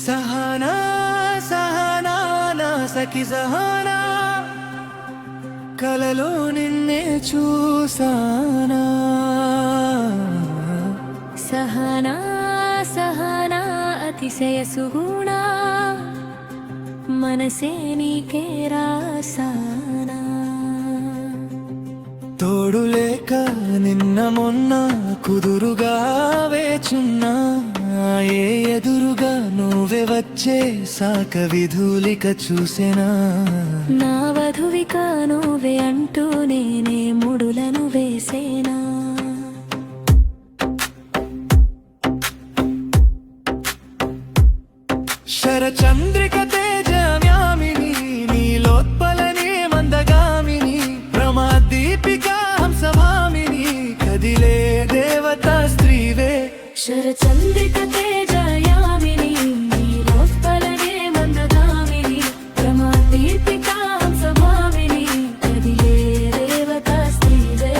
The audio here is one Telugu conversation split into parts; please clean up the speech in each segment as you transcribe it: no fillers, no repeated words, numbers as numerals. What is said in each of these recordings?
సహనా సహనా నా సఖి సహనా కలలో నిన్నే చూసానా సహనా సహనా అతిశయ సుగుణా మనసే నీకే రాసానా తోడు లేక నిన్న మొన్న కుదురుగా వేచున్నా ఏ ఎదురుగా నువ్వే వచ్చే సాక విధులిక చూసెనా నా వధువిక నువ్వే అంటూ నేనే ముడులను వేసేనా శరచంద్రిక తేజమ్యామిని నీలోత్పలనే మందగామిని ప్రమాదీపికా హంసభామిని కదిలే దేవతా స్త్రీవే శరచంద్రిక తేజయామిని నీలోత్పలనే మందగామిని ప్రమాదీపికా హంసభామిని కదిలే దేవతా స్త్రీవే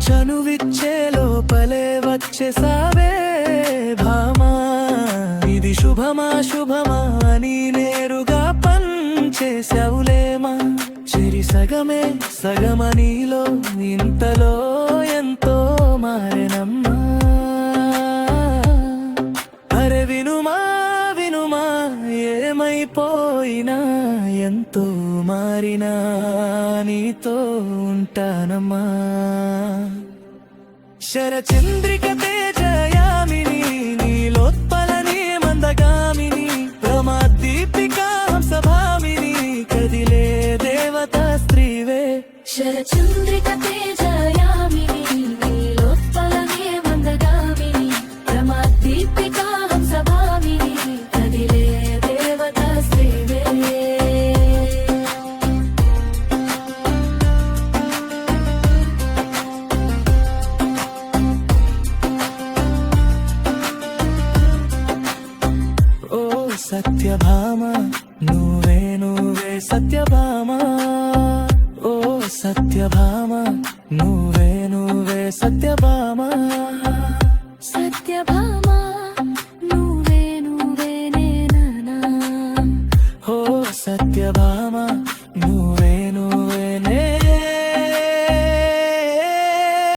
చనువిచ్చే లోపలే వచ్చేసావే భామా ఇది శుభమా శుభమా అని నేరుగా పంచేశావులేమా చెరి సగమే సగమనీలో ఇంతలో ఎంతో మారెనమ్మా అరే వినుమా వినుమా ఏమైపోయినా ఎంతో మారినా నీతో ఉంటానమ్మా శరచంద్రిక తేజయామిని నీలోత్పలని మందగామిని ప్రమాదీపికా హంసభామిని కదిలే దేవతా స్త్రీవే శరచంద్రిక తేజయామిని నీలోత్పలనే మందగామిని ప్రమాదీపికా హంసభామిని కదిలే దేవతా స్త్రీవే సత్యభామ నువ్వే నువ్వే సత్యభామ ఓ సత్యభామ నువ్వే నువ్వే సత్యభామ